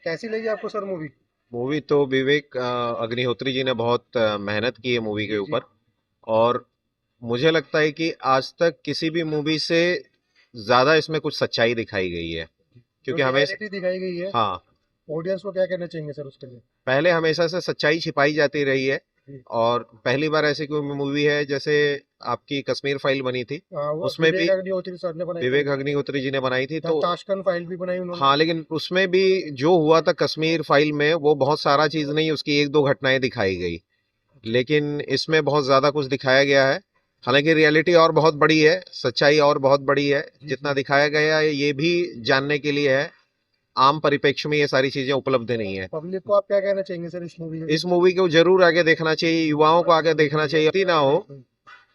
कैसी लगी आपको सर मूवी? मूवी तो विवेक अग्निहोत्री जी ने बहुत मेहनत की है मूवी के जी जी। ऊपर। और मुझे लगता है कि आज तक किसी भी मूवी से ज्यादा इसमें कुछ सच्चाई दिखाई गई है, जो क्योंकि हमें। रियलिटी दिखाई गई है, हाँ। ऑडियंस को क्या कहना चाहेंगे सर उसके लिए? पहले हमेशा से सच्चाई छिपाई जाती रही है, जी। और पहली बार ऐसी कोई मूवी है जैसे आपकी कश्मीर फाइल बनी थी, हाँ, वो उसमें भी विवेक अग्निहोत्री सर ने बनाई विवेक फिल्म। अग्निहोत्री जी ने बनाई थी द तो। ताशकंद फाइल भी बनाई उन्होंने। हाँ, लेकिन उसमें भी जो हुआ था कश्मीर फाइल में वो बहुत सारा चीज नहीं, उसकी एक दो घटनाएं दिखाई गई। अच्छा। लेकिन इसमें बहुत ज्यादा कुछ दिखाया गया है। हालांकि रियलिटी और बहुत बड़ी है, सच्चाई और बहुत बड़ी है। जी जितना जी। दिखाया गया है ये भी जानने के लिए है। आम परिप्रेक्ष्य में ये सारी चीजें उपलब्ध नहीं है। पब्लिक को आप क्या कहना चाहेंगे सर इस मूवी में? इस मूवी को जरूर आगे देखना चाहिए, युवाओं को आगे देखना चाहिए। यदि ना हो हम्म।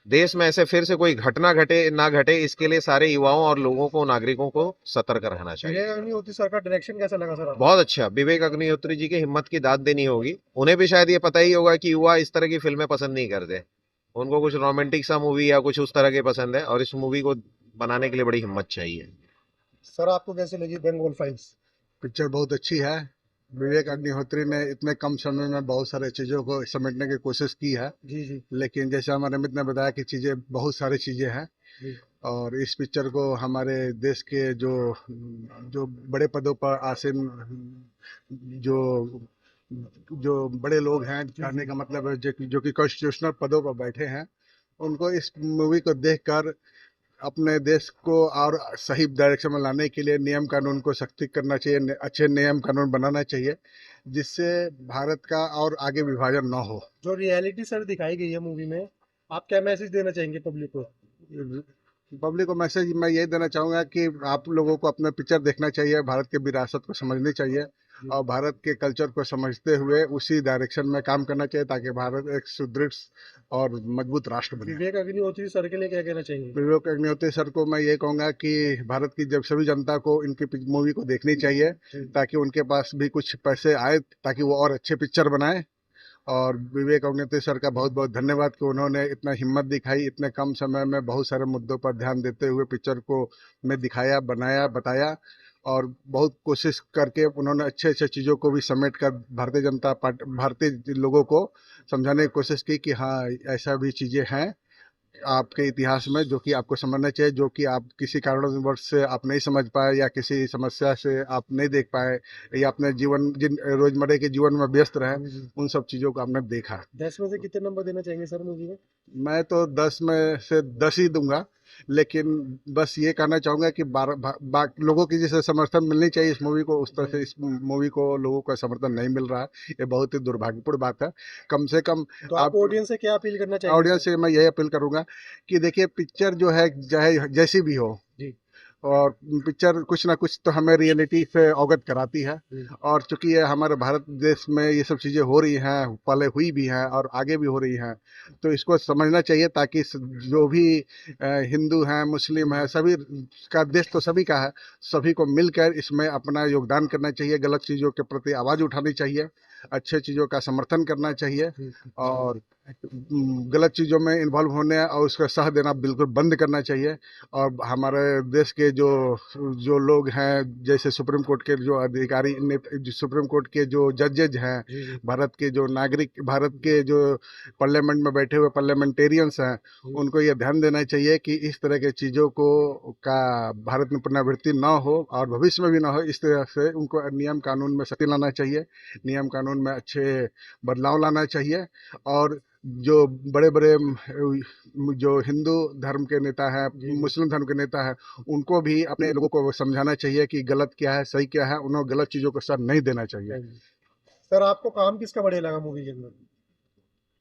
देश में ऐसे फिर से कोई घटना घटे ना घटे, इसके लिए सारे युवाओं और लोगों को, नागरिकों को सतर्क रहना चाहिए। विवेक अग्निहोत्री सर का डायरेक्शन कैसा लगा सर आपको? बहुत अच्छा। विवेक अग्निहोत्री जी की हिम्मत की दाद देनी होगी। उन्हें भी शायद ये पता ही होगा कि युवा इस तरह की फिल्में पसंद नहीं करते। उनको कुछ रोमांटिक सा मूवी या कुछ उस तरह के पसंद है, और इस मूवी को बनाने के लिए बड़ी हिम्मत चाहिए। सर आपको कैसी लगी बंगाल फाइल्स? पिक्चर बहुत अच्छी है। विवेक अग्निहोत्री ने इतने कम समय में बहुत सारे चीज़ों को समेटने की कोशिश की है। जी जी। लेकिन जैसे हमारे अमित ने बताया कि चीज़ें, बहुत सारी चीज़ें हैं। जी। और इस पिक्चर को हमारे देश के जो जो बड़े पदों पर आसीन, जो जो बड़े लोग हैं, जी कहने जी। का मतलब है जो कि कॉन्स्टिट्यूशनल पदों पर बैठे हैं, उनको इस मूवी को देखकर अपने देश को और सही डायरेक्शन में लाने के लिए नियम कानून को सख्ती करना चाहिए, अच्छे नियम कानून बनाना चाहिए, जिससे भारत का और आगे विभाजन ना हो। जो रियलिटी सर दिखाई गई है मूवी में, आप क्या मैसेज देना चाहेंगे पब्लिक को? पब्लिक को मैसेज मैं यही देना चाहूँगा कि आप लोगों को अपना पिक्चर देखना चाहिए, भारत की विरासत को समझनी चाहिए, जी। और भारत के कल्चर को समझते हुए उसी डायरेक्शन में काम करना चाहिए, ताकि भारत एक सुदृढ़ और मजबूत राष्ट्र बने। विवेक अग्निहोत्री सर के लिए क्या कहना चाहेंगे? विवेक अग्निहोत्री सर को मैं ये कहूँगा कि भारत की जब सभी जनता को इनकी मूवी को देखनी चाहिए, जी। ताकि उनके पास भी कुछ पैसे आए, ताकि वो और अच्छे पिक्चर बनाए। और विवेक अग्निहोत्री सर का बहुत बहुत धन्यवाद कि उन्होंने इतना हिम्मत दिखाई, इतने कम समय में बहुत सारे मुद्दों पर ध्यान देते हुए पिक्चर को में दिखाया, बनाया, बताया। और बहुत कोशिश करके उन्होंने अच्छे अच्छे चीज़ों को भी समेट कर भारतीय जनता पार्टी, भारतीय लोगों को समझाने की कोशिश की कि हाँ, ऐसा भी चीज़ें हैं आपके इतिहास में, जो कि आपको समझना चाहिए, जो कि आप किसी कारणवश से आप नहीं समझ पाए, या किसी समस्या से आप नहीं देख पाए, या अपने जीवन, जिन रोजमर्रा के जीवन में व्यस्त रहे, जी जी। उन सब चीज़ों को आपने देखा। 10 में से कितने नंबर देना चाहेंगे सर मूवी में? मैं तो 10 में से 10 ही दूंगा। लेकिन बस ये कहना चाहूँगा कि लोगों की जैसे समर्थन मिलनी चाहिए इस मूवी को, उस तरह से जी। इस मूवी को लोगों का समर्थन नहीं मिल रहा है। ये बहुत ही दुर्भाग्यपूर्ण बात है। कम से कम तो आप आप ऑडियंस से क्या अपील करना चाहेंगे ऑडियंस सर? से मैं यही अपील करूंगा कि देखिए, पिक्चर जो है चाहे जैसी भी हो, जी और पिक्चर कुछ ना कुछ तो हमें रियलिटी से अवगत कराती है। जी। और चूंकि ये हमारे भारत देश में ये सब चीज़ें हो रही हैं, पहले हुई भी हैं और आगे भी हो रही हैं, तो इसको समझना चाहिए, ताकि जो भी हिंदू हैं, मुस्लिम हैं, सभी का देश तो सभी का है, सभी को मिलकर इसमें अपना योगदान करना चाहिए। गलत चीज़ों के प्रति आवाज़ उठानी चाहिए, अच्छे चीज़ों का समर्थन करना चाहिए, जी। और गलत चीज़ों में इन्वॉल्व होने और उसका साथ देना बिल्कुल बंद करना चाहिए। और हमारे देश के जो जो लोग हैं, जैसे सुप्रीम कोर्ट के जो अधिकारी, सुप्रीम कोर्ट के जो जजेज हैं, जी जी। भारत के जो नागरिक, भारत के जो पार्लियामेंट में बैठे हुए पार्लियामेंटेरियंस हैं, जी। उनको ये ध्यान देना चाहिए कि इस तरह के चीज़ों को का भारत में पुनरावृत्ति ना हो, और भविष्य में भी ना हो। इस तरह से उनको नियम कानून में सख्ती लाना चाहिए, नियम कानून में अच्छे बदलाव लाना चाहिए। और जो बड़े बड़े जो हिंदू धर्म के नेता हैं, जी जी। मुस्लिम धर्म के नेता हैं, उनको भी अपने लोगों को समझाना चाहिए कि गलत क्या है, सही क्या है। उन्हें गलत चीज़ों को साथ नहीं देना चाहिए। Thank you. सर आपको काम किसका बढ़िया लगा मूवी के अंदर?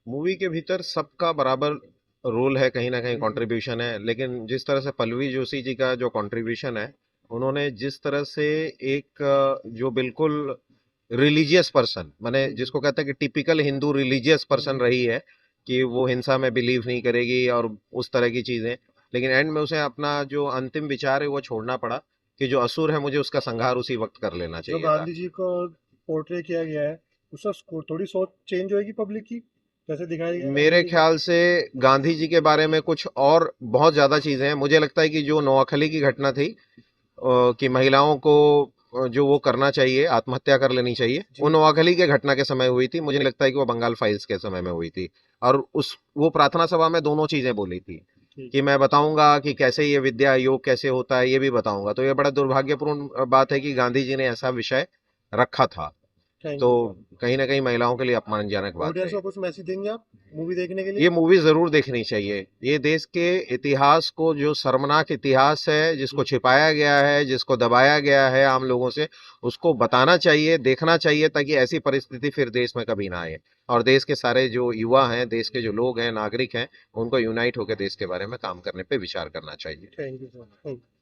मूवी के भीतर सबका बराबर रोल है, कहीं ना कहीं जी जी। कंट्रीब्यूशन है। लेकिन जिस तरह से पल्लवी जोशी जी का जो कंट्रीब्यूशन है, उन्होंने जिस तरह से एक जो बिल्कुल रिलीजियस पर्सन, माने जी जी। जिसको कहते हैं कि टिपिकल हिंदू रिलीजियस जी पर्सन जी। रही है, कि वो हिंसा में बिलीव नहीं करेगी और उस तरह की चीजें। लेकिन एंड में उसे अपना जो अंतिम विचार है वो छोड़ना पड़ा, कि जो असुर है मुझे उसका संहार उसी वक्त कर लेना जो चाहिए था। गांधी जी को पोर्ट्रे किया गया है, उससे थोड़ी सोच चेंज होएगी पब्लिक की, जैसे दिखाया गया है गांधी मेरे जी को। ख्याल से गांधी जी के बारे में कुछ और बहुत ज्यादा चीजें हैं। मुझे लगता है कि जो नोआखली की घटना थी, कि महिलाओं को जो वो करना चाहिए, आत्महत्या कर लेनी चाहिए, जी। वो नोआखली के घटना के समय हुई थी। मुझे नहीं लगता है कि वो बंगाल फाइल्स के समय में हुई थी। और वो प्रार्थना सभा में दोनों चीजें बोली थी ठीक कि मैं बताऊंगा कि कैसे ये विद्या योग कैसे होता है, ये भी बताऊंगा। तो ये बड़ा दुर्भाग्यपूर्ण बात है कि गांधी जी ने ऐसा विषय रखा था। थैंक तो यू। कहीं ना कहीं महिलाओं के लिए अपमानजनक बात है। ऑडियंस को कुछ मैसेज देंगे आप मूवी देखने के ये लिए? मूवी जरूर देखनी चाहिए। ये देश के इतिहास को, जो शर्मनाक इतिहास है, जिसको छिपाया गया है, जिसको दबाया गया है आम लोगों से, उसको बताना चाहिए, देखना चाहिए, ताकि ऐसी परिस्थिति फिर देश में कभी ना आए। और देश के सारे जो युवा हैं, देश के जो लोग हैं, नागरिक हैं, उनको यूनाइट होकर देश के बारे में काम करने पे विचार करना चाहिए। Thank you sir.